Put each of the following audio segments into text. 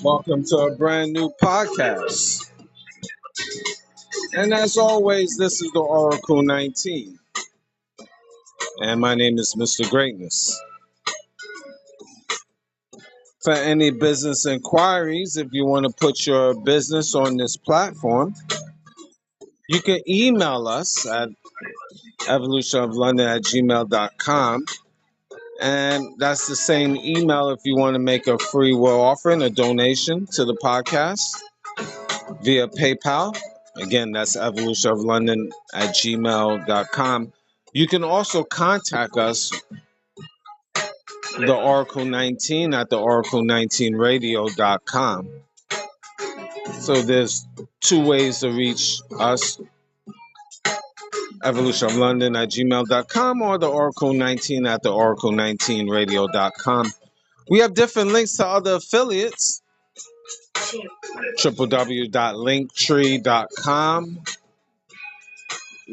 Welcome to a brand new podcast. And as always, this is the Oracle 19. And my name is Mr. Greatness. For any business inquiries, if you want to put your business on this platform, you can email us at evolutionoflondon@gmail.com. And that's the same email if you want to make a free will offering, a donation to the podcast via PayPal. Again, that's evolutionoflondon@gmail.com. You can also contact us, the Oracle 19, at the Oracle19radio.com. So there's two ways to reach us, evolutionoflondon@gmail.com or the Oracle 19 at the Oracle19radio.com. We have different links to other affiliates. www.linktree.com.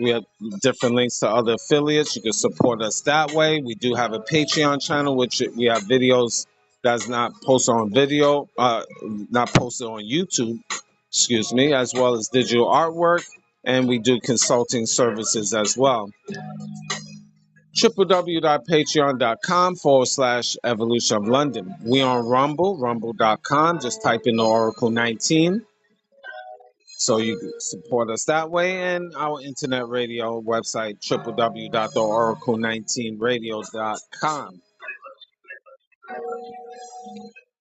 We have different links to other affiliates. You can support us that way. We do have a Patreon channel, which we have videos that's not posted on not posted on YouTube, as well as digital artwork. And we do consulting services as well. www.patreon.com/Evolution of London. We on rumble.com. Just type in the Oracle 19. So you can support us that way, and our internet radio website, www.theoracle19radio.com.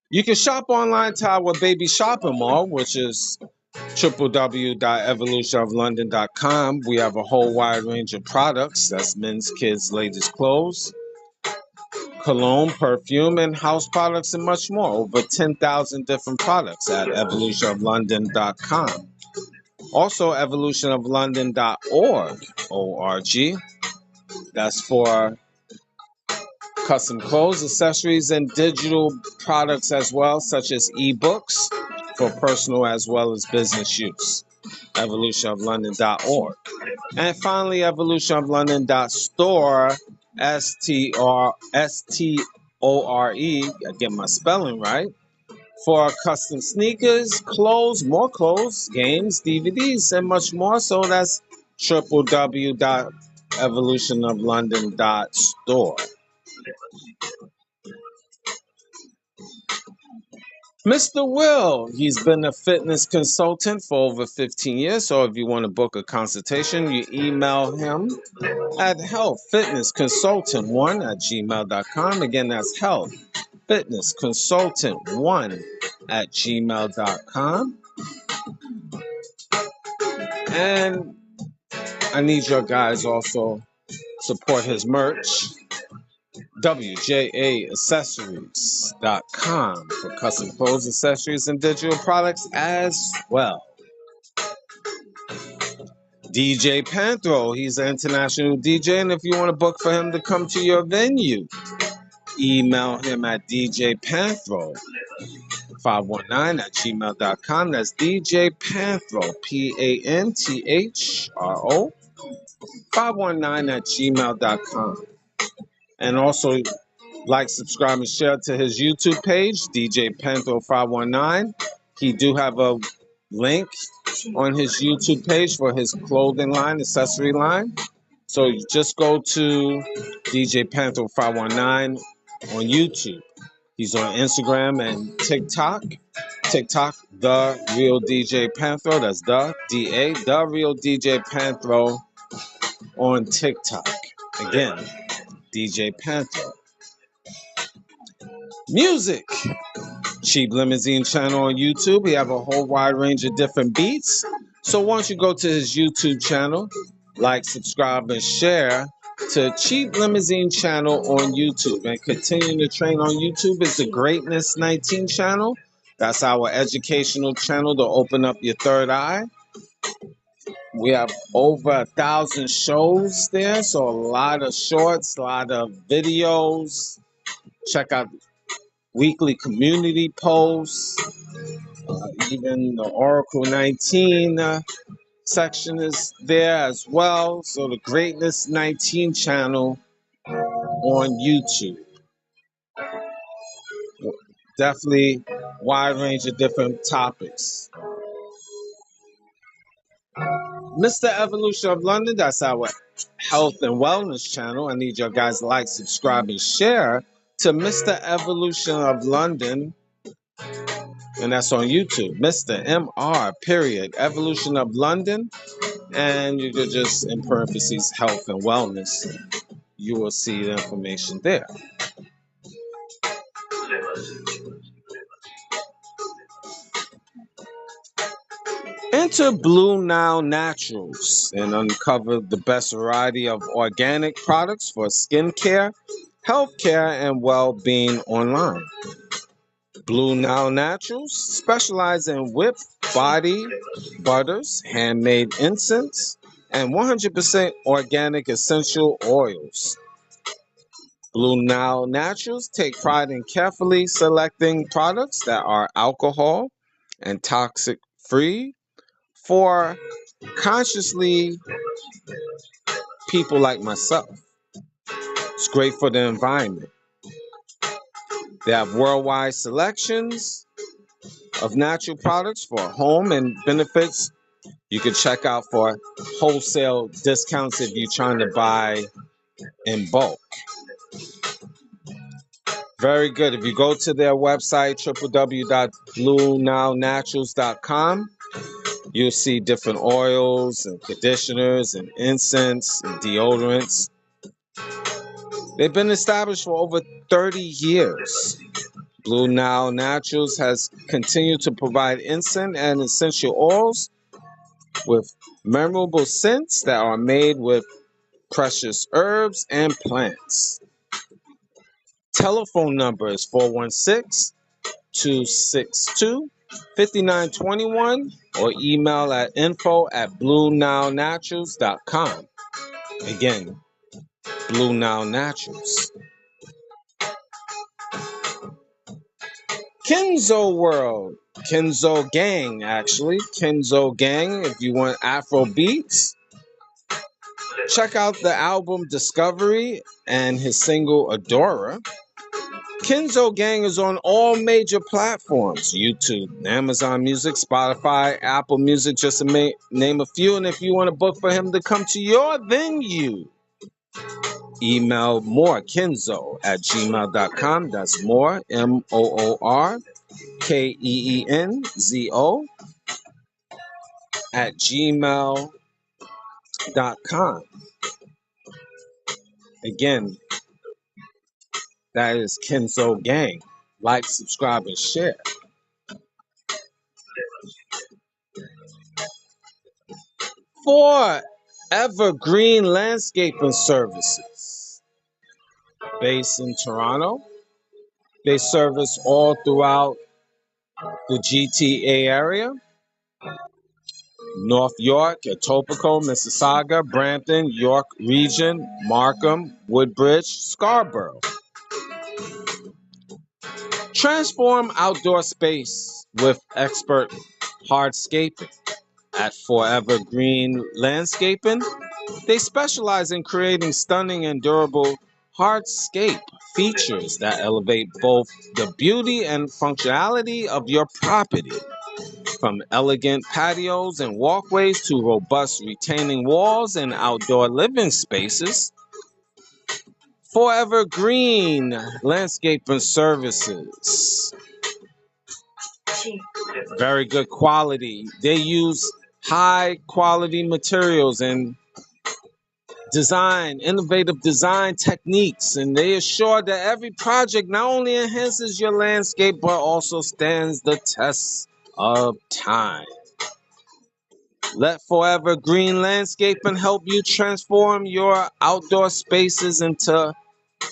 You can shop online to our baby shopping mall, which is www.evolutionoflondon.com. We have a whole wide range of products. That's men's, kids, ladies' clothes, cologne, perfume, and house products, and much more. Over 10,000 different products at evolutionoflondon.com. Also, evolutionoflondon.org, O-R-G. That's for custom clothes, accessories, and digital products as well, such as EBooks for personal as well as business use. evolutionoflondon.org. And finally, evolutionoflondon.store, S-T-O-R-E, I get my spelling right, for custom sneakers, clothes, more clothes, games, DVDs, and much more. So that's www.evolutionoflondon.store. Mr. Will, he's been a fitness consultant for over 15 years. So if you want to book a consultation, you email him at healthfitnessconsultant1@gmail.com. Again, that's healthfitnessconsultant1@gmail.com. And I need your guys also support his merch, wjaaccessories.com, for custom clothes, accessories, and digital products as well. DJ Panthro, he's an international DJ, and if you want to book for him to come to your venue, email him at djpanthro519@gmail.com. That's DJ Panthro, Panthro 519@gmail.com. And also like, subscribe, and share to his YouTube page, DJ Panthro 519. He do have a link on his YouTube page for his clothing line, accessory line. So you just go to DJ Panthro 519 on YouTube. He's on Instagram and TikTok. TikTok, The Real DJ Panthro. That's the D-A, The Real DJ Panthro on TikTok. Again, DJ Panthro. Music. Cheap Limousine channel on YouTube. We have a whole wide range of different beats. So once you go to his YouTube channel, like, subscribe, and share, to Cheap Limousine channel on YouTube. And continuing to train on YouTube is the Greatness 19 channel. That's our educational channel to open up your third eye. We have over 1,000 shows there, so a lot of shorts, a lot of videos. Check out weekly community posts. Even the Oracle 19 section is there as well. So the Greatness 19 channel on YouTube. Definitely wide range of different topics. Mr. Evolution of London, that's our health and wellness channel. I need your guys to like, subscribe, and share to Mr. Evolution of London. And that's on YouTube. Mr. MR, period, Evolution of London. And you could just, in parentheses, health and wellness. You will see the information there. Enter Blue Nile Naturals and uncover the best variety of organic products for skincare, healthcare, and well-being online. Blue Nile Naturals specialize in whipped body butters, handmade incense, and 100% organic essential oils. Blue Nile Naturals take pride in carefully selecting products that are alcohol and toxic free for consciously people like myself. It's great for the environment. They have worldwide selections of natural products for home and benefits. You can check out for wholesale discounts if you're trying to buy in bulk. Very good. If you go to their website, www.bluenilenaturals.com, you'll see different oils and conditioners and incense and deodorants. They've been established for over 30 years. Blue Nile Naturals has continued to provide incense and essential oils with memorable scents that are made with precious herbs and plants. Telephone number is 416-262-5921 or email at info@bluenilenaturals.com. Again, Blue Nile Naturals. Kenzo World. Kenzo Gang, actually. Kenzo Gang, if you want Afro beats. Check out the album Discovery and his single Adorer. Kenzo Gang is on all major platforms: YouTube, Amazon Music, Spotify, Apple Music, just to name a few. And if you want to book for him to come to your venue, email morekenzo@gmail.com. That's more, MOORKEENZO @gmail.com. Again, that is Kenzo Gang. Like, subscribe, and share. For Evergreen Landscaping Services, based in Toronto. They service all throughout the GTA area: North York, Etobicoke, Mississauga, Brampton, York Region, Markham, Woodbridge, Scarborough. Transform outdoor space with expert hardscaping. At Forever Green Landscaping, they specialize in creating stunning and durable hardscape features that elevate both the beauty and functionality of your property. From elegant patios and walkways to robust retaining walls and outdoor living spaces, Forever Green Landscaping Services. Very good quality. They use high quality materials and innovative design techniques, and they assure that every project not only enhances your landscape but also stands the test of time. Let Forever Green Landscaping help you transform your outdoor spaces into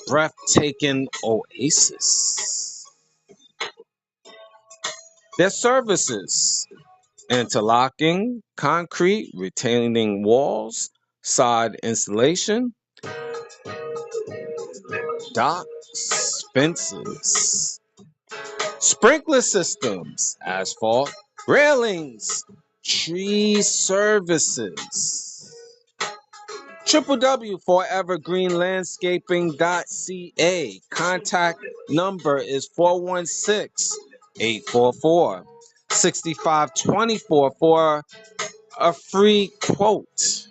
breathtaking oasis. Their services: interlocking, concrete, retaining walls, sod installation, docks, fences, sprinkler systems, asphalt, railings, tree services. www.forevergreenlandscaping.ca. Contact number is 416-844-6524 for a free quote.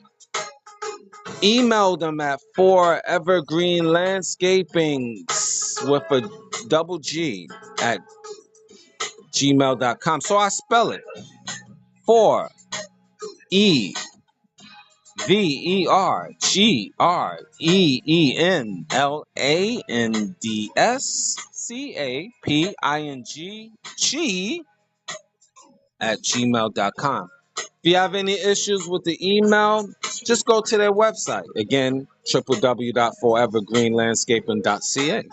Email them at forevergreenlandscapings with a double G at gmail.com. So I spell it: for EVOLUTIONOFLONDON at gmail.com. If you have any issues with the email, just go to their website. Again, www.forevergreenlandscaping.ca.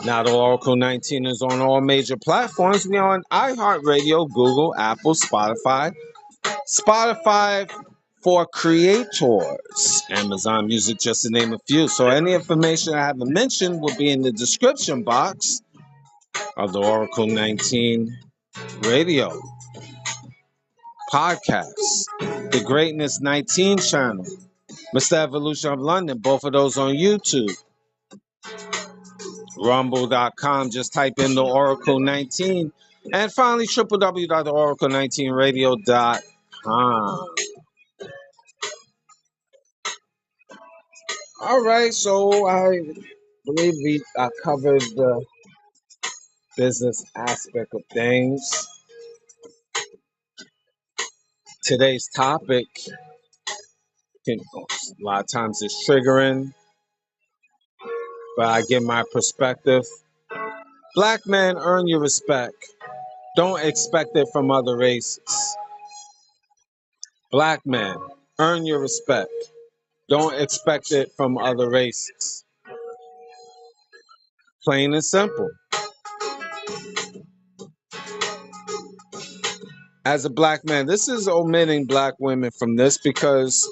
Now the Oracle 19 is on all major platforms. We are on iHeartRadio, Google, Apple, Spotify for creators, Amazon Music, just to name a few. So any information I haven't mentioned will be in the description box of the Oracle 19 radio podcast, the Greatness 19 channel, Mr. Evolution of London, both of those on YouTube. Rumble.com, just type in the Oracle 19. And finally, www.oracle19radio.com. All right, so I believe I covered the business aspect of things. Today's topic, a lot of times it's triggering, but I give my perspective. Black men, earn your respect. Don't expect it from other races. Black men, earn your respect. Don't expect it from other races. Plain and simple. As a black man, this is omitting black women from this because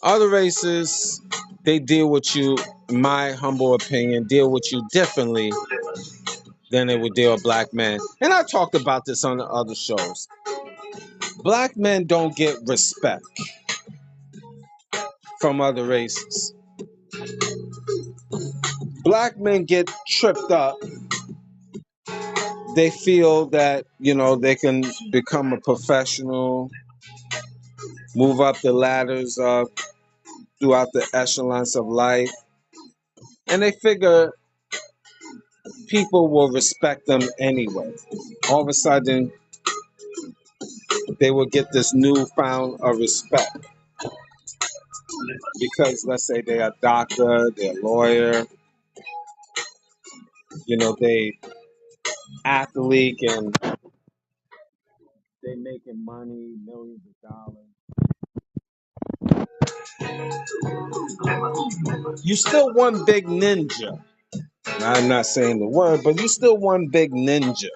other races, they deal with you, in my humble opinion, deal with you differently than they would deal with black men. And I talked about this on the other shows. Black men don't get respect from other races. Black men get tripped up. They feel that, they can become a professional, move up the ladders throughout the echelons of life. And they figure people will respect them anyway. All of a sudden, they will get this newfound respect because, let's say, they're a doctor, they're a lawyer, they athlete, and they making money, millions of dollars. You still one big ninja. I'm not saying the word, but you still one big ninja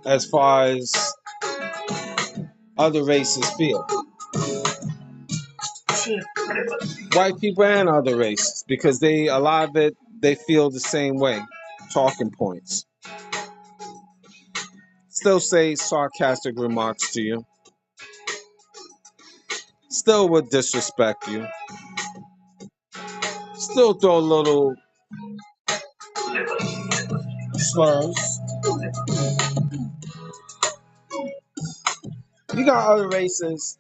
as far as other races feel. White people and other races, because a lot of it, they feel the same way. Talking points. Still say sarcastic remarks to you. Still would disrespect you. Still throw little slurs. You got other races,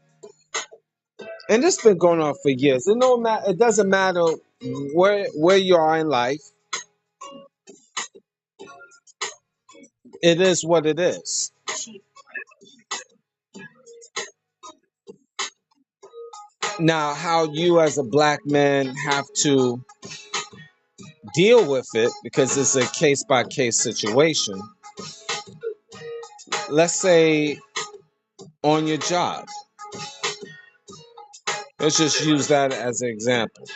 and this been going on for years. It doesn't matter where you are in life. It is what it is. Now, how you as a black man have to deal with it because it's a case by case situation. Let's say on your job. Let's just use that as an example.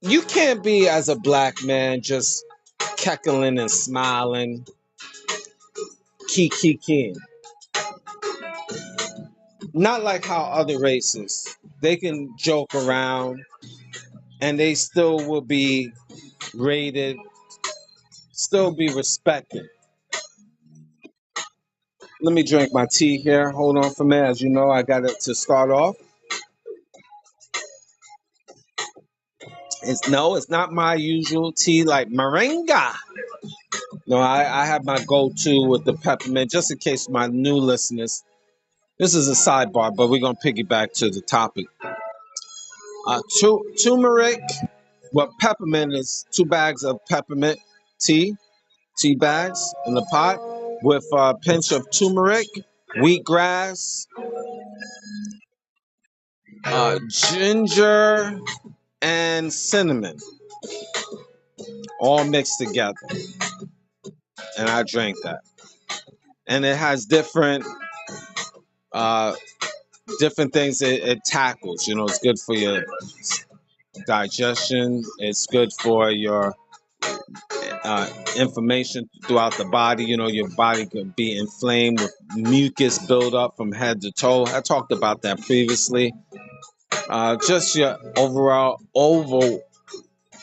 You can't be as a black man just cackling and smiling, kikiking. Not like how other races, they can joke around and they still will be rated, still be respected. Let me drink my tea here. Hold on for a minute. As you know, I got it to start off. It's not my usual tea like moringa. No, I have my go-to with the peppermint, just in case my new listeners. This is a sidebar, but we're gonna piggyback to the topic. Turmeric, well, peppermint is 2 bags of peppermint tea bags in the pot with a pinch of turmeric, wheatgrass, ginger, and cinnamon, all mixed together. And I drank that. And it has uh, different things it tackles. You know, it's good for your digestion. It's good for your inflammation throughout the body. You know, your body could be inflamed with mucus buildup from head to toe. I talked about that previously. Just your overall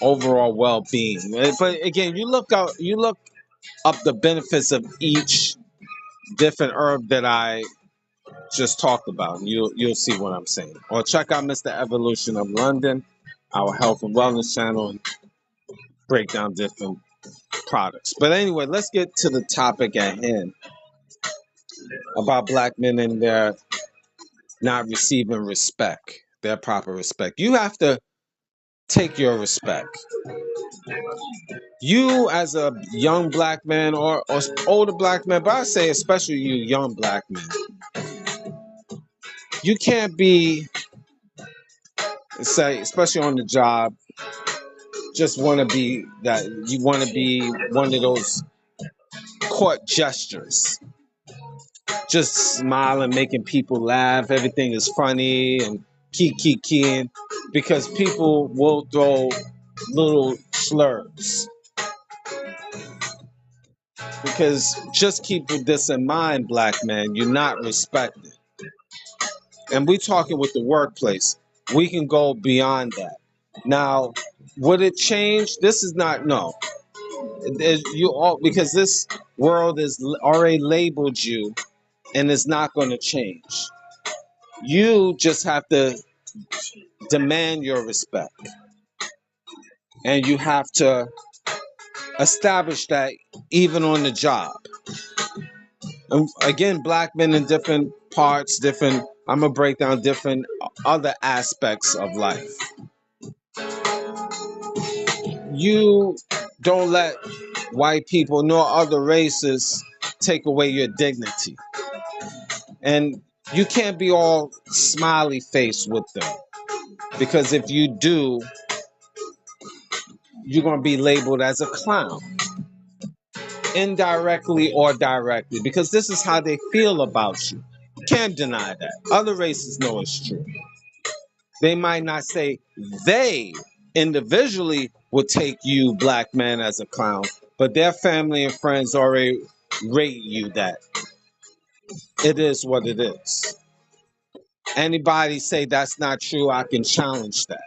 well-being. But again, you look up the benefits of each different herb that I just talked about, and you'll see what I'm saying. Or check out Mr. Evolution of London, our health and wellness channel, and break down different products. But anyway, let's get to the topic at hand about black men and their not receiving respect, their proper respect. You have to take your respect. You as a young black man or older black man, but I say especially you young black men, you can't be, say, especially on the job, just want to be that you want to be one of those court gestures, just smiling, making people laugh. Everything is funny and kikiing, because people will throw little slurs. Because just keep this in mind, black man, you're not respected. And we talking with the workplace. We can go beyond that. Now, would it change? This is not, no. You all, because this world is already labeled you, and it's not going to change. You just have to demand your respect, and you have to establish that even on the job. And again, black men in different parts, I'm gonna break down different other aspects of life. You don't let white people nor other races take away your dignity. And you can't be all smiley face with them, because if you do, you're going to be labeled as a clown, indirectly or directly, because this is how they feel about you. Can't deny that. Other races know it's true. They might not say they individually would take you, black man, as a clown, but their family and friends already rate you that. It is what it is. Anybody say that's not true, I can challenge that.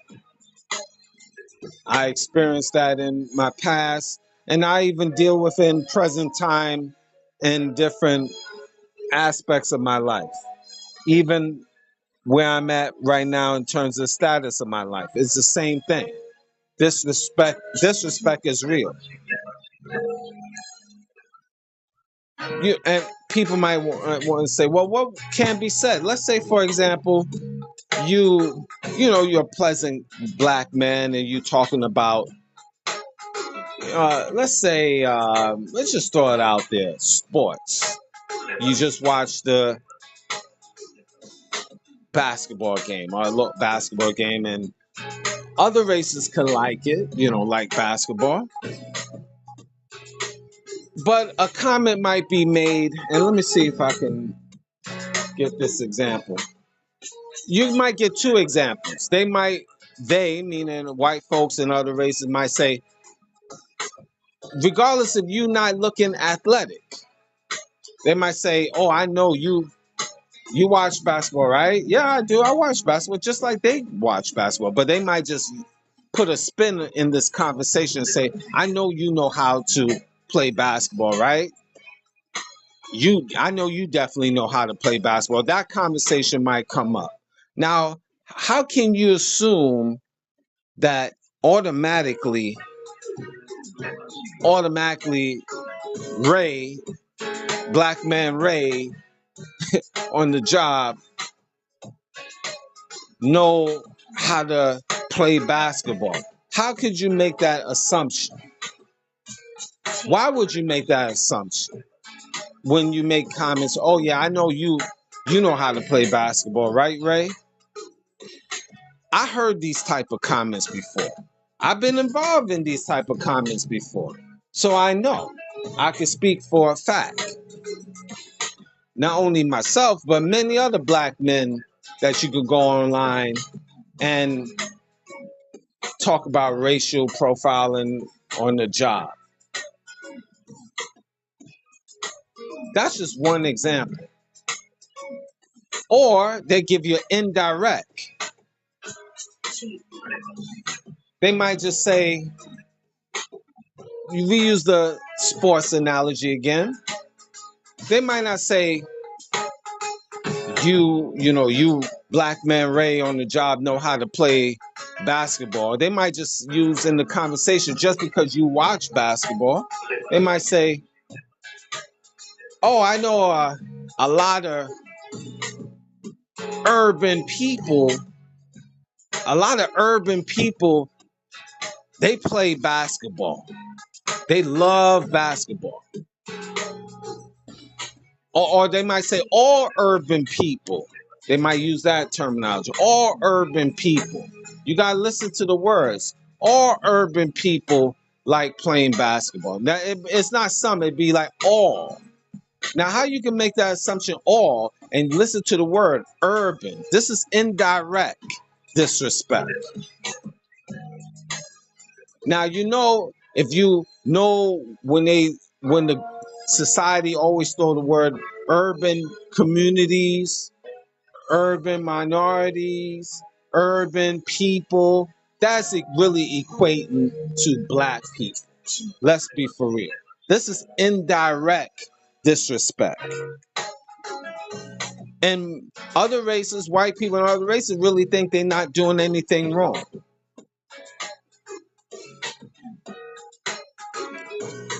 I experienced that in my past, and I even deal with it in present time in different aspects of my life. Even where I'm at right now in terms of status of my life, it's the same thing. Disrespect is real. And people might want to say, well, what can be said? Let's say, for example, you're a pleasant black man, and you talking about, let's say, let's just throw it out there, sports. You just watch the basketball game or a basketball game, and other races can like it, like basketball. But a comment might be made, and let me see if I can get this example. You might get two examples. They, meaning white folks and other races, might say, regardless of you not looking athletic, they might say, oh, I know you watch basketball, right? Yeah, I do. I watch basketball just like they watch basketball. But they might just put a spin in this conversation and say, I know you know how to play basketball, right? I know you definitely know how to play basketball. That conversation might come up. Now, how can you assume that automatically Ray, black man Ray on the job know how to play basketball? How could you make that assumption? Why would you make that assumption when you make comments? Oh yeah, I know you know how to play basketball, right, Ray? I heard these type of comments before. I've been involved in these type of comments before. So I know. I can speak for a fact. Not only myself, but many other black men that you could go online and talk about racial profiling on the job. That's just one example. Or they give you indirect. They might just say, we use the sports analogy again. They might not say, you black man Ray on the job know how to play basketball. They might just use in the conversation, just because you watch basketball, they might say, oh, I know a lot of urban people, they play basketball. They love basketball. Or they might say all urban people. They might use that terminology. All urban people. You got to listen to the words. All urban people like playing basketball. Now, it's not some, it'd be like all. Now, how you can make that assumption all and listen to the word urban? This is indirect disrespect. Now, if you know when the society always throw the word urban communities, urban minorities, urban people, that's really equating to black people. Let's be for real. This is indirect disrespect. And other races, white people and other races, really think they're not doing anything wrong.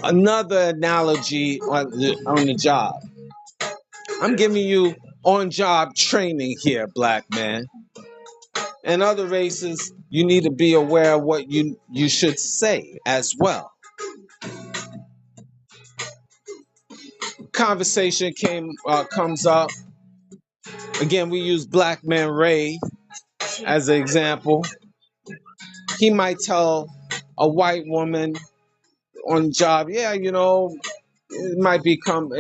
Another analogy on the job. I'm giving you on-job training here, black man. And other races, you need to be aware of what you should say as well. Conversation comes up. Again, we use black man Ray as an example. He might tell a white woman on the job, yeah, it might become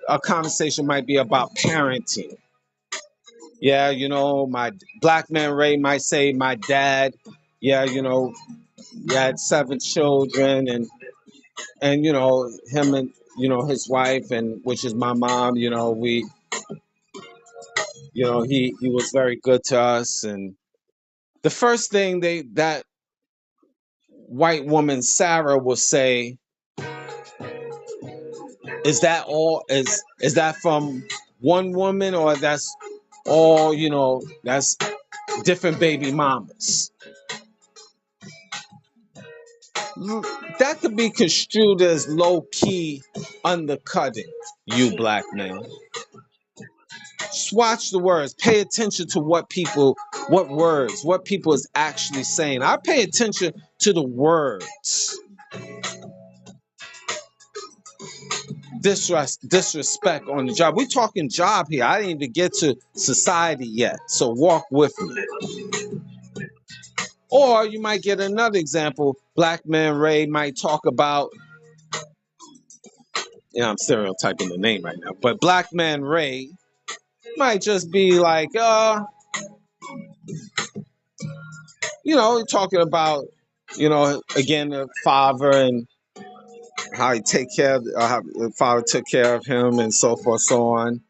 a conversation might be about parenting. Yeah, my black man Ray might say, my dad, yeah, he had 7 children, and him and his wife, and which is my mom, we he was very good to us. And the first thing that white woman Sarah will say, is that all, is that from one woman, or that's all, that's different baby mamas? That could be construed as low-key undercutting, you black man. Just watch the words. Pay attention to what people is actually saying. I pay attention to the words. disrespect on the job. We're talking job here. I didn't even get to society yet. So walk with me. Or you might get another example. Black Man Ray might talk about, I'm stereotyping the name right now, but Black Man Ray might just be like, talking about, again, the father and how he take care of, how the father took care of him and so forth, so on.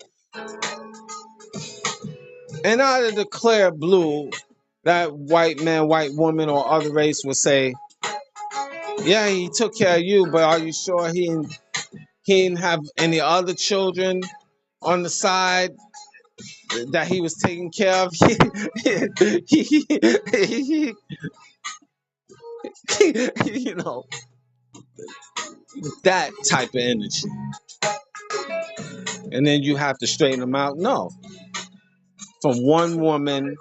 And out of the clear blue, that white man, white woman, or other race would say, yeah, he took care of you, but are you sure he didn't have any other children on the side that he was taking care of? That type of energy. And then you have to straighten them out. No. From one woman,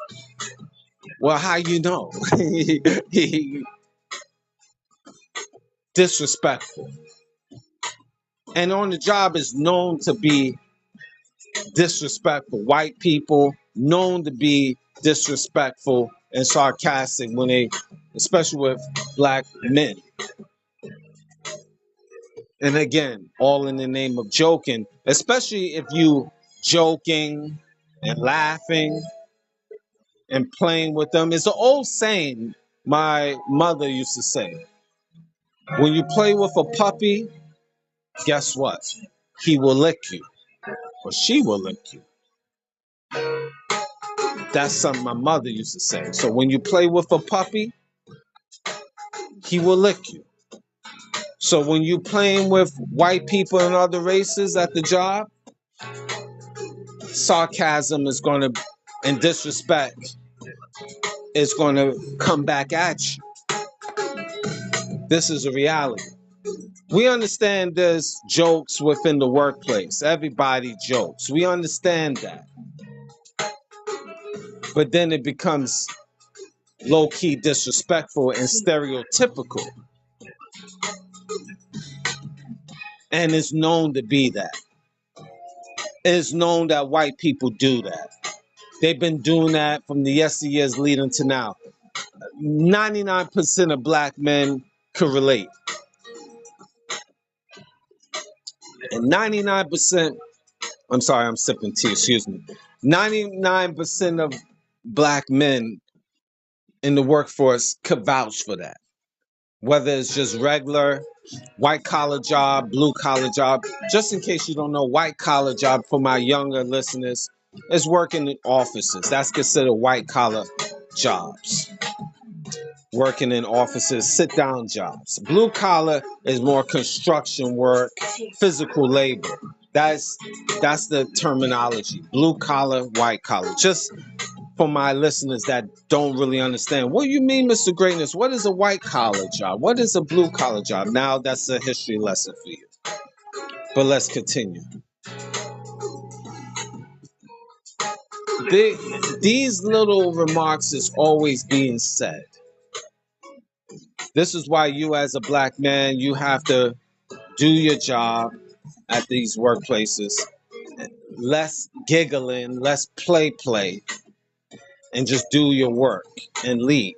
well, how you know? Disrespectful. And on the job is known to be disrespectful. White people known to be disrespectful and sarcastic when they, especially with black men. And again, all in the name of joking, especially if you joking and laughing and playing with them. It's an old saying my mother used to say. When you play with a puppy, guess what? He will lick you, or she will lick you. That's something my mother used to say. So when you play with a puppy, he will lick you. So when you playing with white people and other races at the job, sarcasm is going to, and disrespect is going to come back at you. This is a reality. We understand there's jokes within the workplace. Everybody jokes. We understand that. But then it becomes low-key disrespectful and stereotypical. And it's known to be that. It's known that white people do that. They've been doing that from the yesteryears leading to now. 99% of black men could relate. And 99%, I'm sorry, I'm sipping tea, excuse me. 99% of black men in the workforce could vouch for that. Whether it's just regular white collar job, blue collar job. Just in case you don't know, white collar job for my younger listeners is working in offices. That's considered white collar jobs. Working in offices, sit down jobs. Blue collar is more construction work, physical labor. That's the terminology. Blue collar, white collar. Just for my listeners that don't really understand. What do you mean, Mr. Greatness? What is a white collar job? What is a blue collar job? Now that's a history lesson for you. But let's continue. These little remarks is always being said. This is why you as a black man, you have to do your job at these workplaces. Less giggling, less play, and just do your work and leave.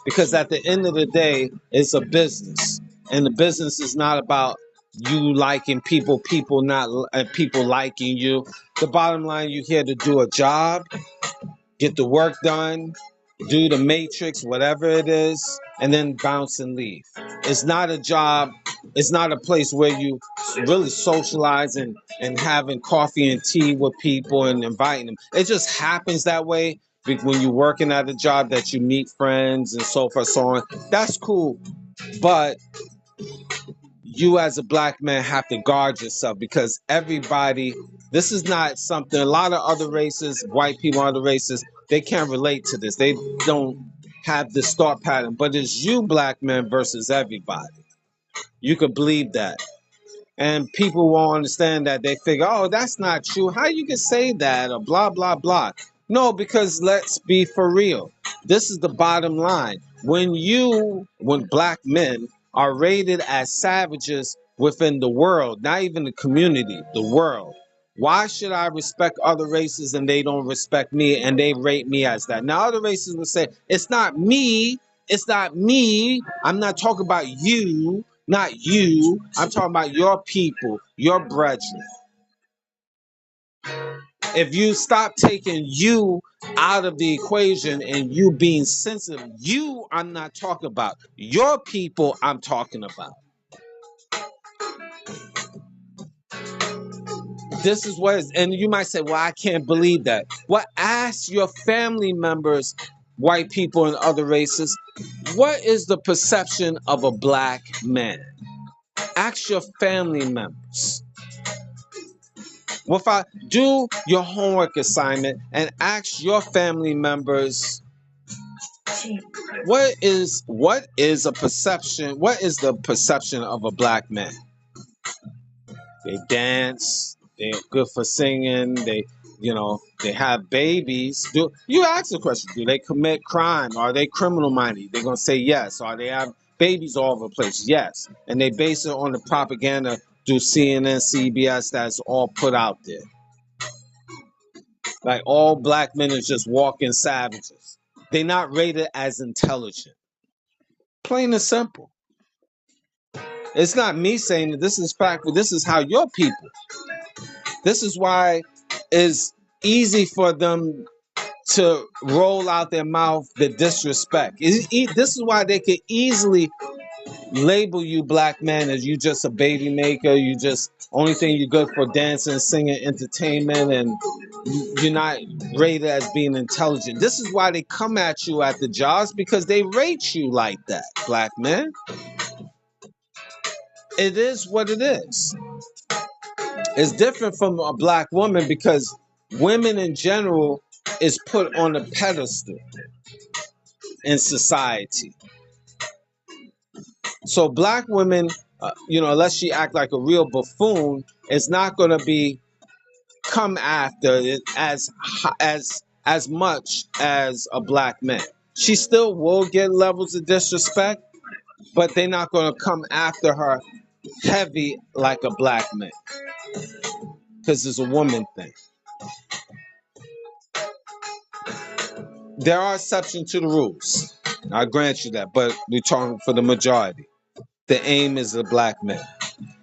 Because at the end of the day, it's a business. And the business is not about you liking people, people liking you. The bottom line, you're here to do a job, get the work done, do the matrix, whatever it is, and then bounce and leave. It's not a job. It's not a place where you really socialize and having coffee and tea with people and inviting them. It just happens that way when you're working at a job that you meet friends and so forth, so on. That's cool. But you as a black man have to guard yourself because everybody, this is not something, a lot of other races, white people, other races, they can't relate to this. They don't have this thought pattern, but it's you black men versus everybody. You could believe that. And people won't understand that. They figure, oh, that's not true. How you can say that or blah, blah, blah. No, because let's be for real. This is the bottom line. When black men are rated as savages, within the world, not even the community, the world. Why should I respect other races and they don't respect me and they rate me as that? Now, other races would say, it's not me. It's not me. I'm not talking about you, not you. I'm talking about your people, your brethren. If you stop taking you out of the equation and you being sensitive, you, I'm not talking about. Your people, I'm talking about. This is what is, and you might say, well, I can't believe that. Well, ask your family members, white people and other races, what is the perception of a black man? Ask your family members. Well, if I do your homework assignment and ask your family members, what is a perception? What is the perception of a black man? They dance. They're good for singing. They have babies. Do you ask the question? Do they commit crime? Are they criminal minded? They're gonna say yes. Are they have babies all over the place? Yes. And they base it on the propaganda through CNN, CBS that's all put out there. Like all black men is just walking savages. They're not rated as intelligent. Plain and simple. It's not me saying that, this is fact, but this is how your people. This is why it's easy for them to roll out their mouth the disrespect. This is why they could easily label you black man as you just a baby maker. You just only thing you're good for dancing, singing, entertainment, and you're not rated as being intelligent. This is why they come at you at the jobs, because they rate you like that, black man. It is what it is. It's different from a black woman because women in general is put on a pedestal in society. So black women, unless she act like a real buffoon, is not going to be come after it as much as a black man. She still will get levels of disrespect, but they're not going to come after her heavy like a black man, because it's a woman thing. There are exceptions to the rules. I grant you that, but we're talking for the majority. The aim is a black man.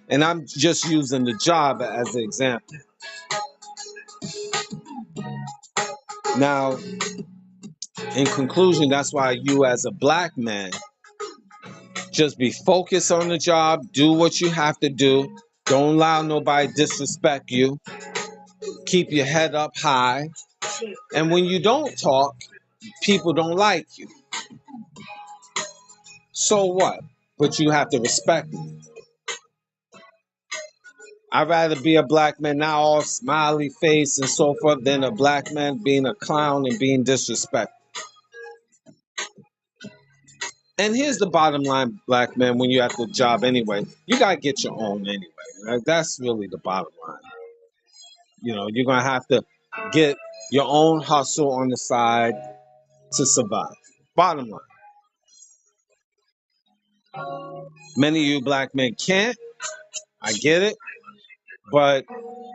And I'm just using the job as an example. Now, in conclusion, that's why you as a black man, just be focused on the job, do what you have to do. Don't allow nobody to disrespect you. Keep your head up high. And when you don't talk, people don't like you. So what? But you have to respect me. I'd rather be a black man now all smiley face and so forth than a black man being a clown and being disrespectful. And here's the bottom line, black man, when you're at the job anyway, you got to get your own anyway. Right? That's really the bottom line. You're going to have to get your own hustle on the side to survive. Bottom line. Many of you black men can't. I get it. But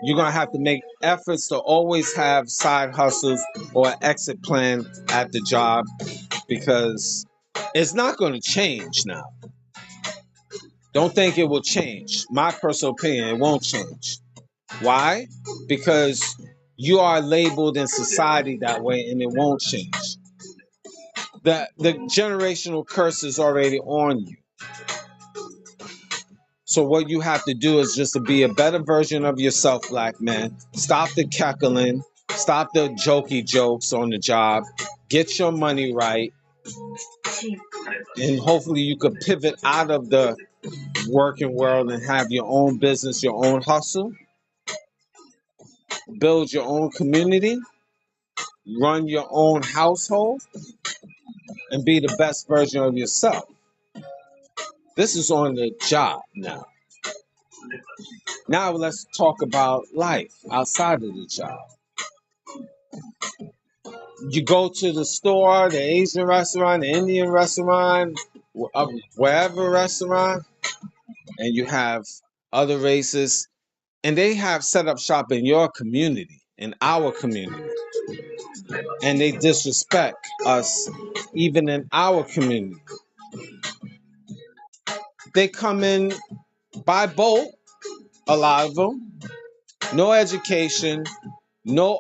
you're going to have to make efforts to always have side hustles or an exit plan at the job, because it's not going to change now. Don't think it will change. My personal opinion, it won't change. Why? Because you are labeled in society that way and it won't change. The generational curse is already on you. So what you have to do is just to be a better version of yourself, black man. Stop the cackling. Stop the jokey jokes on the job. Get your money right. And hopefully you could pivot out of the working world and have your own business, your own hustle. Build your own community. Run your own household. And be the best version of yourself. This is on the job now. Now let's talk about life outside of the job. You go to the store, the Asian restaurant, the Indian restaurant, wherever restaurant, and you have other races, and they have set up shop in your community, in our community, and they disrespect us even in our community. They come in by boat, a lot of them, no education, no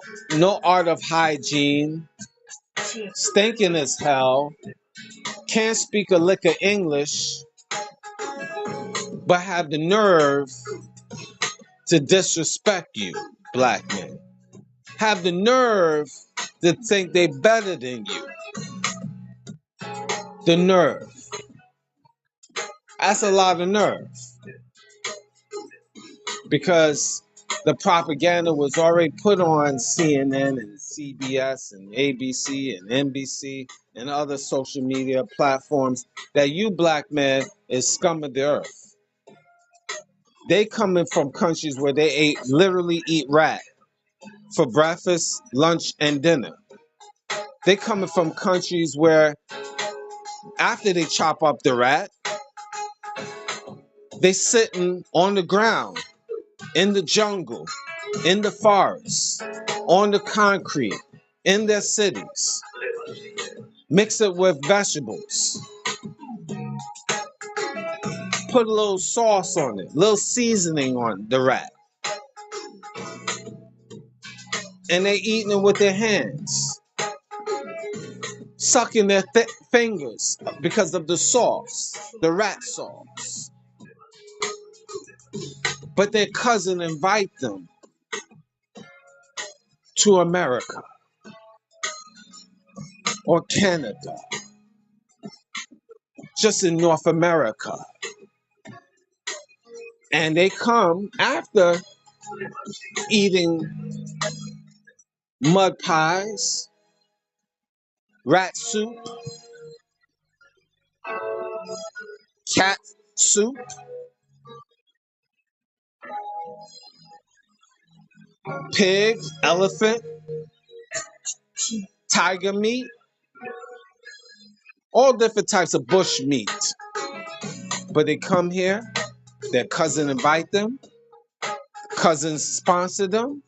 art of hygiene, stinking as hell, can't speak a lick of English, but have the nerve to disrespect you, black men. Have the nerve to think they better than you. The nerve. That's a lot of nerve. Because the propaganda was already put on CNN and CBS and ABC and NBC and other social media platforms that you black men is scum of the earth. They coming from countries where they literally eat rat for breakfast, lunch, and dinner. They coming from countries where after they chop up the rat, they sitting on the ground, in the jungle, in the forest, on the concrete, in their cities. Mix it with vegetables. Put a little sauce on it, a little seasoning on the rat. And they eating it with their hands. Sucking their fingers because of the sauce, the rat sauce. But their cousin invite them to America or Canada, just in North America. And they come after eating mud pies, rat soup, cat soup, pig, elephant, tiger meat, all different types of bush meat. But they come here, their cousin invite them, cousins sponsor them,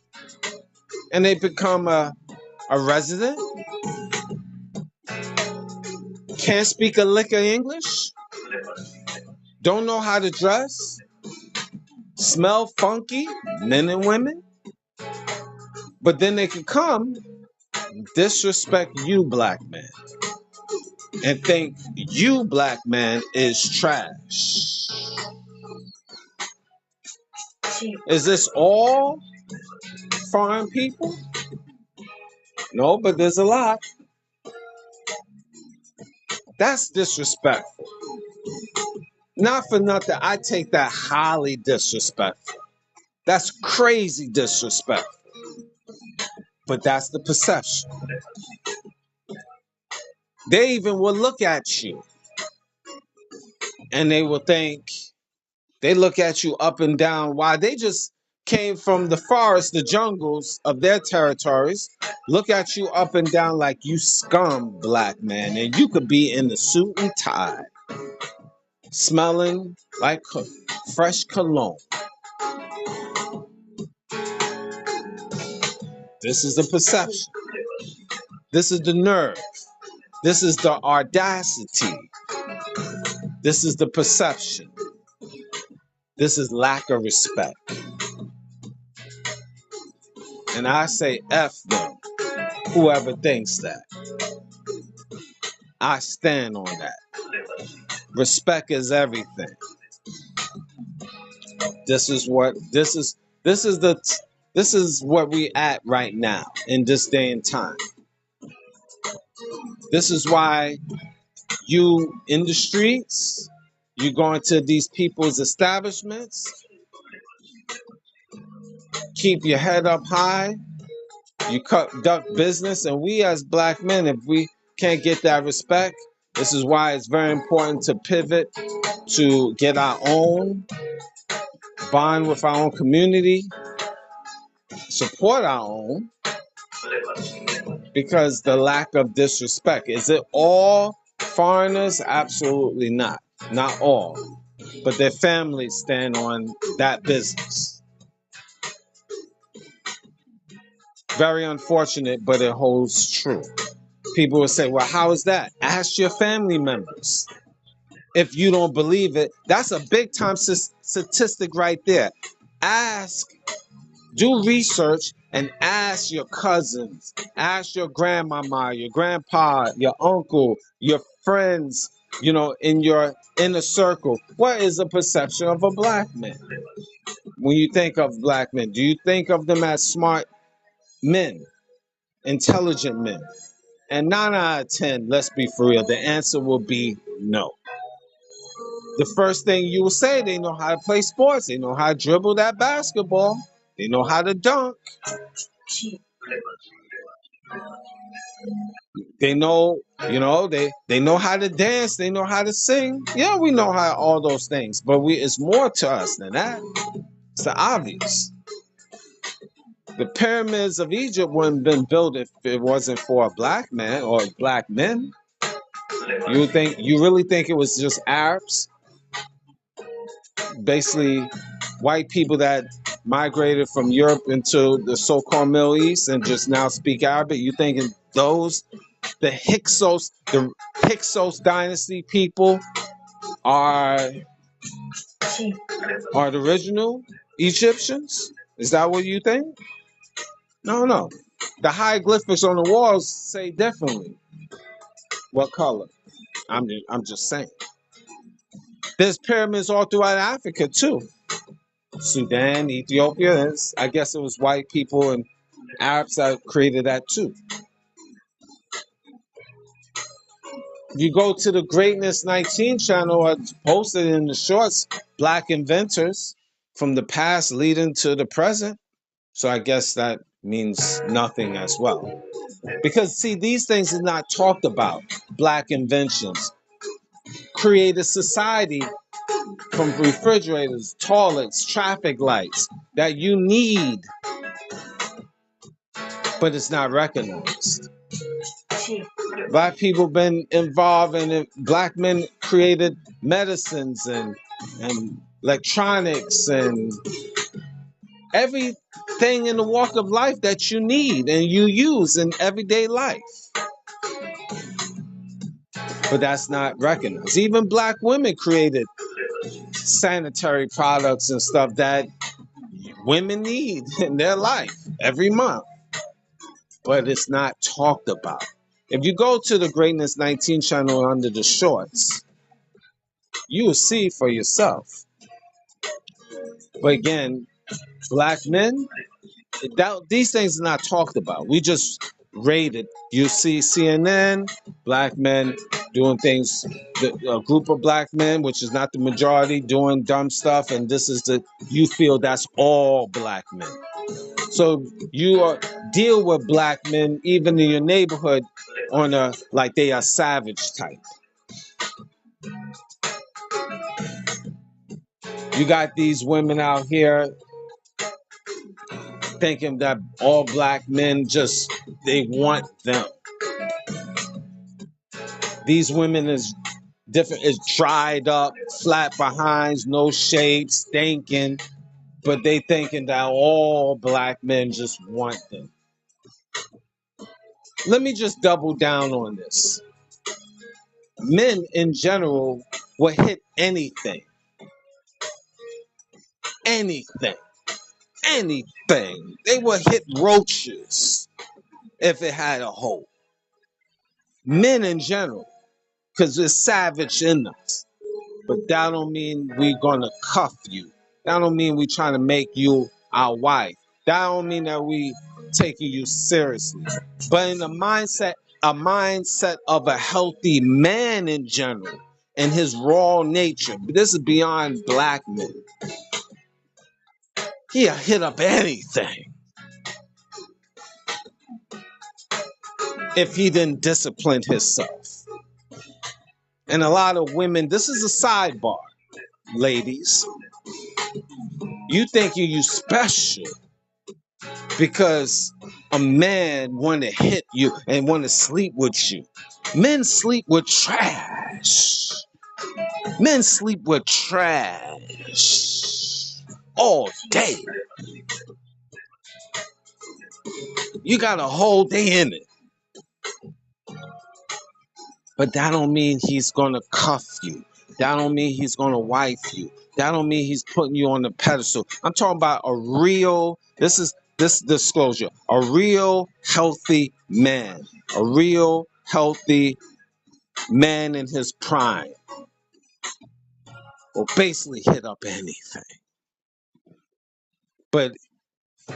and they become a resident. Can't speak a lick of English, don't know how to dress, smell funky, men and women. But then they can come, disrespect you black men, and think you black man is trash. Is this all foreign people? No, but there's a lot. That's disrespectful. Not for nothing, I take that highly disrespectful. That's crazy disrespectful. But that's the perception. They even will look at you and they will think, they look at you up and down. Why? They just came from the forest, the jungles of their territories. Look at you up and down like you scum, black man. And you could be in the suit and tie, smelling like fresh cologne. This is the perception. This is the nerve. This is the audacity. This is the perception. This is lack of respect. And I say F them, whoever thinks that. I stand on that. Respect is everything. This is what we at right now in this day and time. This is why you in the streets, you go into these people's establishments, keep your head up high, you conduct business, and we as black men, if we can't get that respect, this is why it's very important to pivot, to get our own, bond with our own community, support our own, because the lack of disrespect. Is it all foreigners? Absolutely not. Not all. but their families stand on that business. Very unfortunate, but it holds true. People will say, well, how is that? Ask your family members. If you don't believe it, that's a big time statistic right there. Ask, do research and ask your cousins, ask your grandmama, your grandpa, your uncle, your friends, in your inner circle. What is the perception of a black man? When you think of black men, do you think of them as smart men, intelligent men? And 9 out of 10, let's be for real, the answer will be no. The first thing you will say, they know how to play sports. They know how to dribble that basketball. They know how to dunk. They know, they know how to dance. They know how to sing. Yeah, we know how all those things. But it's more to us than that. It's the obvious. The pyramids of Egypt wouldn't have been built if it wasn't for a black man or black men. You really think it was just Arabs? Basically, white people that migrated from Europe into the so-called Middle East and just now speak Arabic. You thinking the Hyksos dynasty people are the original Egyptians? Is that what you think? No. The hieroglyphics on the walls say differently. What color? I'm just saying. There's pyramids all throughout Africa too. Sudan, Ethiopia. I guess it was white people and Arabs that created that too. If you go to the Greatness 19 channel, I posted in the shorts, black inventors from the past leading to the present. So I guess that means nothing as well. Because see, these things are not talked about. Black inventions created society from refrigerators, toilets, traffic lights that you need, but it's not recognized. Black people been involved in it. Black men created medicines and electronics and everything in the walk of life that you need and you use in everyday life. But that's not recognized. Even black women created sanitary products and stuff that women need in their life every month. But it's not talked about. If you go to the Greatness 19 channel under the shorts, you will see for yourself. But again, black men, these things are not talked about. We just rated. You see CNN, black men doing things, a group of black men, which is not the majority, doing dumb stuff, and you feel that's all black men. So you deal with black men, even in your neighborhood, like they are savage type. You got these women out here thinking that all black men they want them. These women is different, is dried up, flat behinds, no shape, stinking, but they thinking that all black men just want them. Let me just double down on this. Men in general will hit anything. Anything. They will hit roaches if it had a hole. Men in general, because it's savage in us. But that don't mean we're gonna cuff you. That don't mean we trying to make you our wife. That don't mean that we taking you seriously. But in a mindset of a healthy man in general, and his raw nature. This is beyond black men. He'll hit up anything if he didn't discipline himself. And a lot of women, this is a sidebar, ladies. You think you special because a man want to hit you and want to sleep with you. Men sleep with trash. Men sleep with trash all day. You got a whole day in it. But that don't mean he's gonna cuff you. That don't mean he's gonna wife you. That don't mean he's putting you on the pedestal. I'm talking about a real, this disclosure, a real healthy man. A real healthy man in his prime will basically hit up anything. But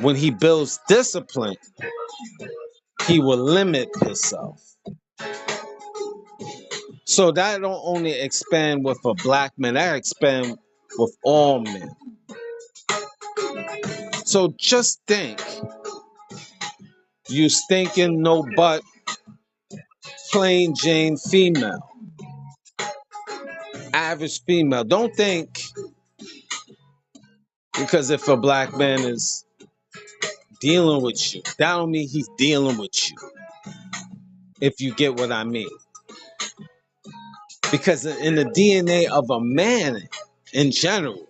when he builds discipline, he will limit himself. So that don't only expand with a black man, that expand with all men. So just think, you stinking no butt, plain Jane female, average female. Don't think because if a black man is dealing with you, that don't mean he's dealing with you. If you get what I mean. Because in the DNA of a man in general,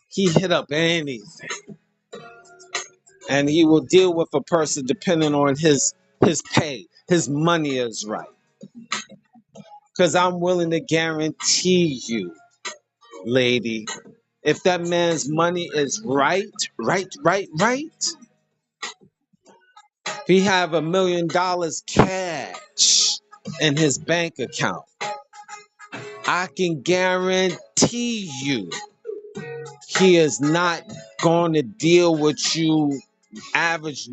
he hit up anything. And he will deal with a person depending on his pay. His money is right. Because I'm willing to guarantee you, lady, if that man's money is right, if he have $1 million cash in his bank account, I can guarantee you he is not going to deal with you average,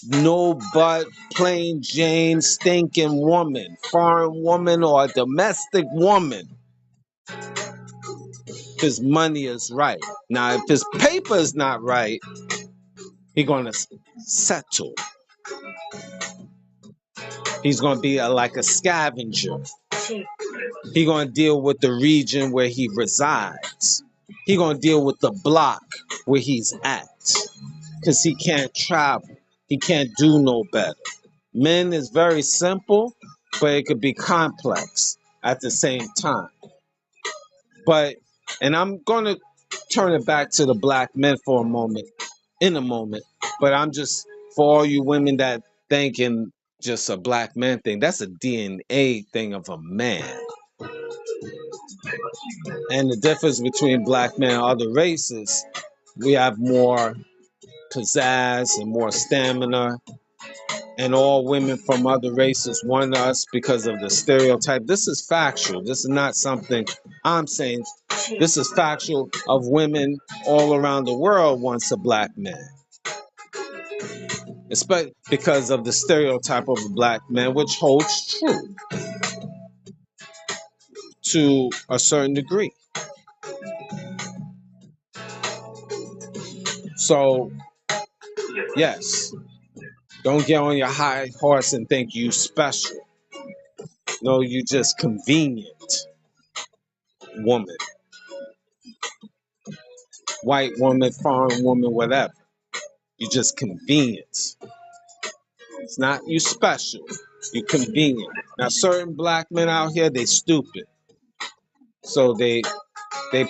no butt, plain Jane, stinking woman, foreign woman, or a domestic woman. His money is right. Now, if his paper is not right, he's going to settle. He's going to be like a scavenger. He's going to deal with the region where he resides. He's going to deal with the block where he's at. Because he can't travel. He can't do no better. Men is very simple, but it could be complex at the same time. But, and I'm going to turn it back to the black men for a moment, in a moment. But I'm just, for all you women that thinking just a black man thing, that's a DNA thing of a man. And the difference between black men and other races, we have more pizzazz and more stamina. And all women from other races want us because of the stereotype. This is factual. This is not something I'm saying. This is factual of women all around the world wants a black man. Especially because of the stereotype of a black man, which holds true to a certain degree. So, yes, don't get on your high horse and think you special. No, you just convenient woman. White woman, foreign woman, whatever. You just convenient. It's not you special. You convenient. Now, certain black men out here, they stupid. So they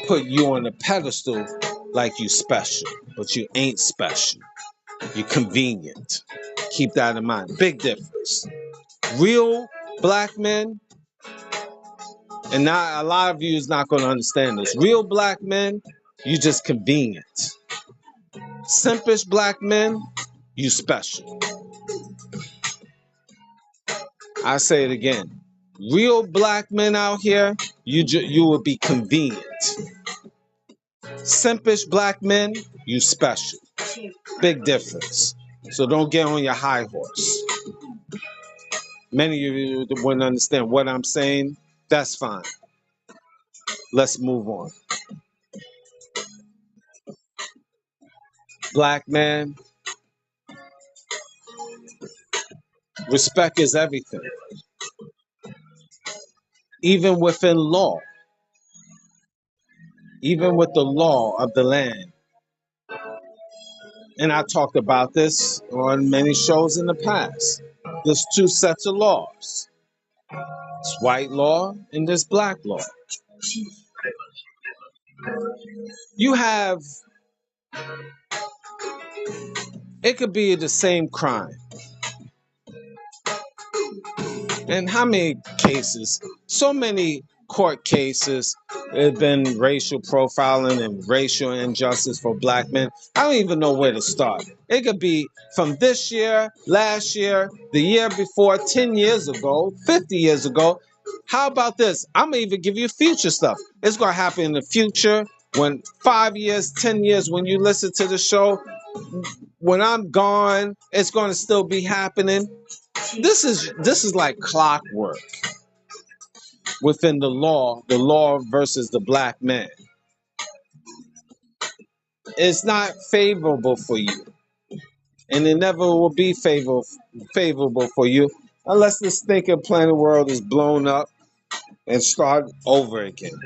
put you on a pedestal like you special, but you ain't special. You convenient. Keep that in mind. Big difference. Real black men, and not a lot of you is not going to understand this. Real black men, you just convenient. Simpish black men, you special. I say it again. Real black men out here, you will be convenient. Simpish black men, you special. Big difference. So don't get on your high horse. Many of you wouldn't understand what I'm saying. That's fine. Let's move on. Black man, respect is everything. Even within law. Even with the law of the land. And I talked about this on many shows in the past. There's two sets of laws. It's white law and there's black law. You have, it could be the same crime. And how many cases? So many court cases. There's been racial profiling and racial injustice for black men. I don't even know where to start. It could be from this year, last year, the year before, 10 years ago, 50 years ago. How about this? I'm going to even give you future stuff. It's going to happen in the future when 5 years, 10 years, when you listen to the show, when I'm gone, it's going to still be happening. This is like clockwork within the law versus the black man. It's not favorable for you, and it never will be favorable for you unless this thinking planet world is blown up and start over again,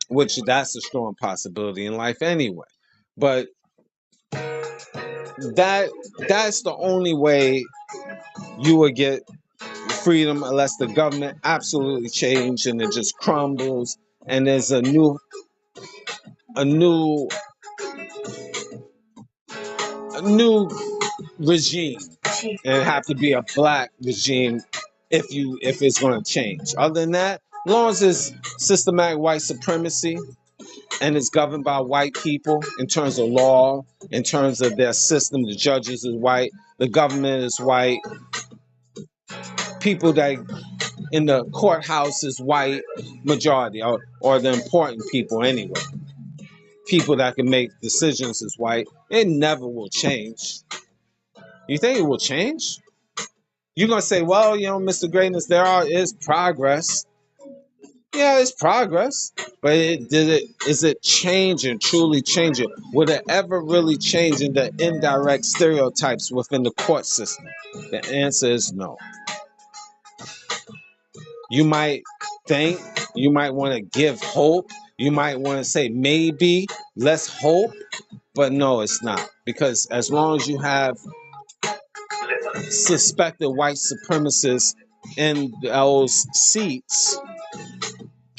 which that's a strong possibility in life anyway. But that's the only way you will get freedom, unless the government absolutely change and it just crumbles and there's a new a new regime, and it have to be a black regime if it's going to change. Other than that, as long as it's systematic white supremacy and it's governed by white people in terms of law, in terms of their system, the judges is white, the government is white, people that in the courthouse is white majority, or the important people anyway. People that can make decisions is white. It never will change. You think it will change? You're gonna say, well, Mr. Greatness, is progress. Yeah, it's progress, but is it changing, truly changing? Would it ever really change in the indirect stereotypes within the court system? The answer is no. You might think, you might want to give hope, you might want to say maybe, let's hope, but no, it's not. Because as long as you have suspected white supremacists in those seats,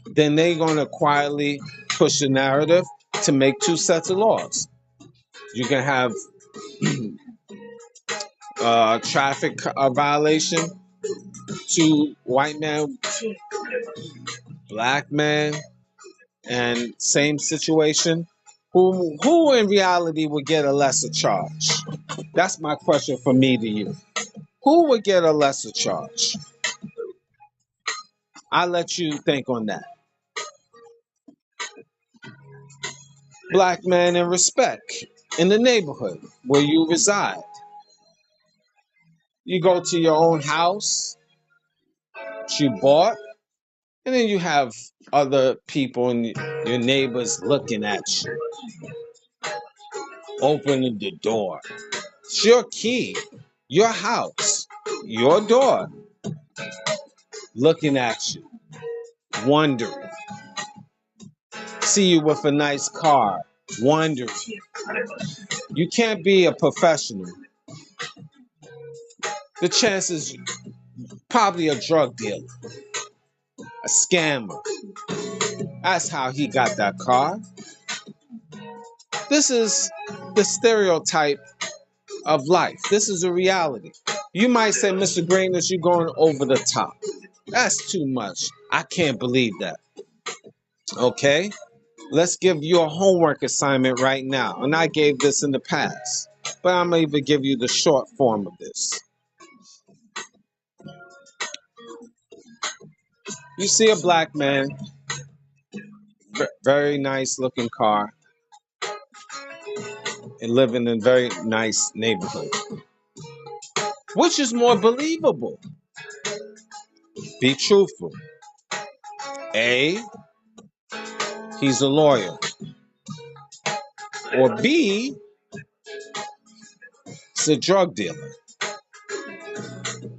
then they're going to quietly push the narrative to make two sets of laws. You can have traffic violation, to white man, black man, and same situation. Who in reality would get a lesser charge? That's my question from me to you. Who would get a lesser charge? I'll let you think on that. Black man in respect in the neighborhood where you reside. You go to your own house that you bought, and then you have other people and your neighbors looking at you, opening the door. It's your key, your house, your door, looking at you, wondering. See you with a nice car, wondering. You can't be a professional. The chances, probably a drug dealer, a scammer. That's how he got that car. This is the stereotype of life. This is a reality. You might say, Mr. Greatness, you're going over the top. That's too much. I can't believe that. Okay? Let's give you a homework assignment right now. And I gave this in the past, but I'm going to even give you the short form of this. You see a black man, very nice looking car, and living in a very nice neighborhood. Which is more believable? Be truthful. A, he's a lawyer. Or B, he's a drug dealer.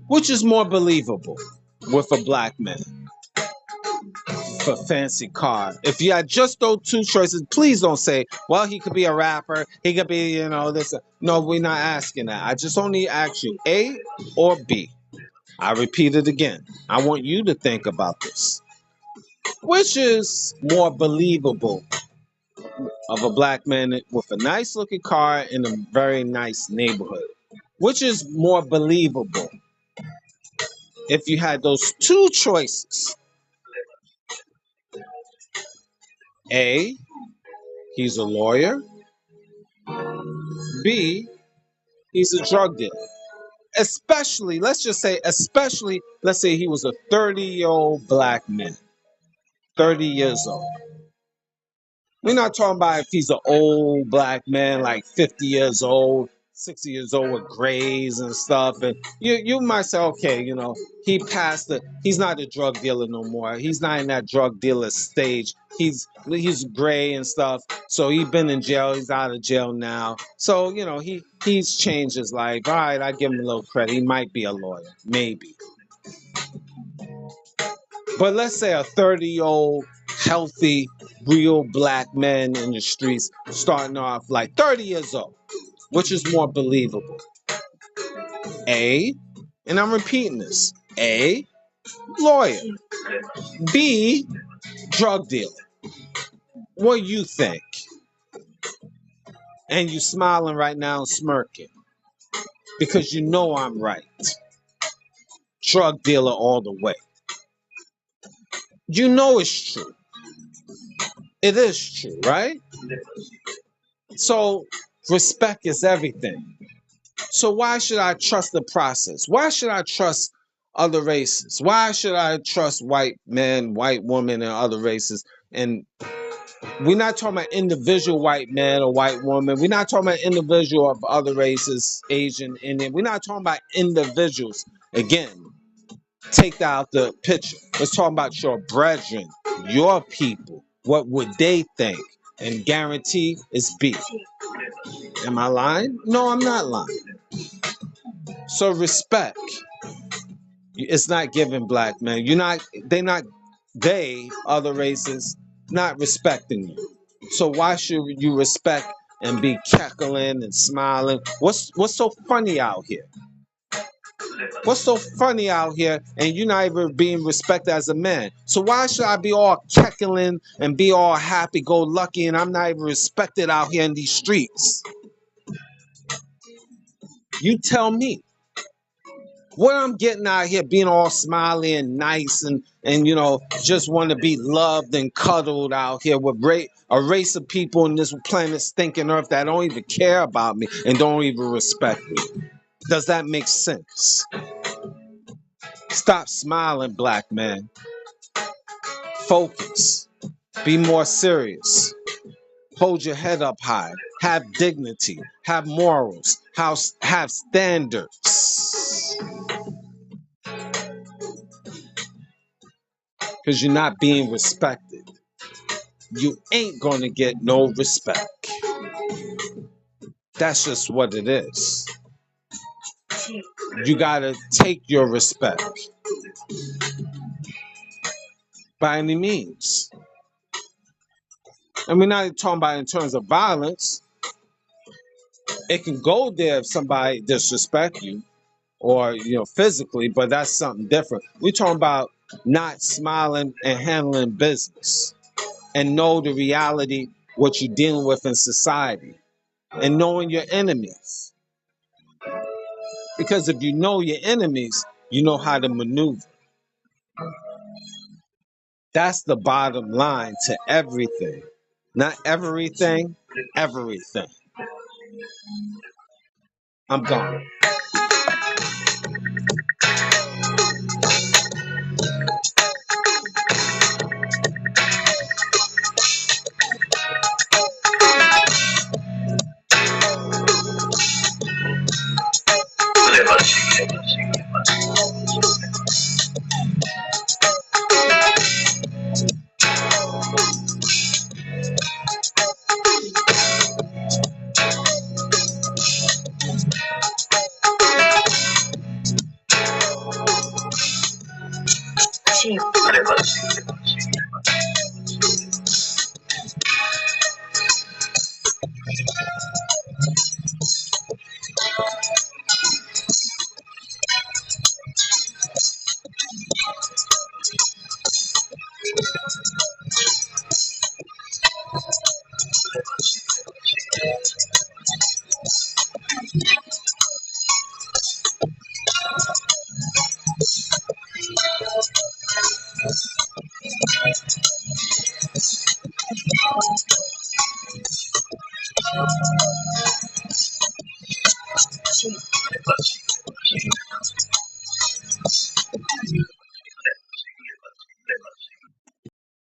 Which is more believable with a black man? For fancy car. If you had just those two choices, please don't say, well, he could be a rapper, he could be, this. No, we're not asking that. I just only ask you A or B. I repeat it again. I want you to think about this. Which is more believable of a black man with a nice looking car in a very nice neighborhood? Which is more believable if you had those two choices? A, he's a lawyer. B, he's a drug dealer. Especially, let's say he was a 30-year-old black man, 30 years old. We're not talking about if he's an old black man, like 50 years old, 60 years old with grays and stuff. And you might say, okay, he's not a drug dealer no more. He's not in that drug dealer stage. He's gray and stuff. So he's been in jail. He's out of jail now. So, he's changed his life. All right, I give him a little credit. He might be a lawyer, maybe. But let's say a 30-year-old, healthy, real black man in the streets starting off like 30 years old. Which is more believable? A, and I'm repeating this, A, lawyer. B, drug dealer. What do you think? And you smiling right now and smirking because you know I'm right. Drug dealer all the way. You know it's true. It is true, right? So respect is everything. So why should I trust the process? Why should I trust other races? Why should I trust white men, white women, and other races? And we're not talking about individual white men or white women. We're not talking about individual of other races, Asian, Indian. We're not talking about individuals. Again, take that out the picture. Let's talk about your brethren, your people. What would they think? And guarantee it's B. Am I lying? No, I'm not lying. So respect. It's not given, black men. They, other races, not respecting you. So why should you respect and be cackling and smiling? What's so funny out here? What's so funny out here and you're not even being respected as a man? So why should I be all cackling and be all happy-go-lucky and I'm not even respected out here in these streets? You tell me. What I'm getting out here being all smiley and nice and just want to be loved and cuddled out here with a race of people on this planet stinking earth that don't even care about me and don't even respect me. Does that make sense? Stop smiling, black man. Focus. Be more serious. Hold your head up high. Have dignity. Have morals. Have standards. Because you're not being respected. You ain't gonna get no respect. That's just what it is. You gotta take your respect by any means. And we're not talking about in terms of violence. It can go there if somebody disrespect you or physically, but that's something different. We're talking about not smiling and handling business and know the reality, what you're dealing with in society, and knowing your enemies. Because if you know your enemies, you know how to maneuver. That's the bottom line to everything. Not everything, everything. I'm gone.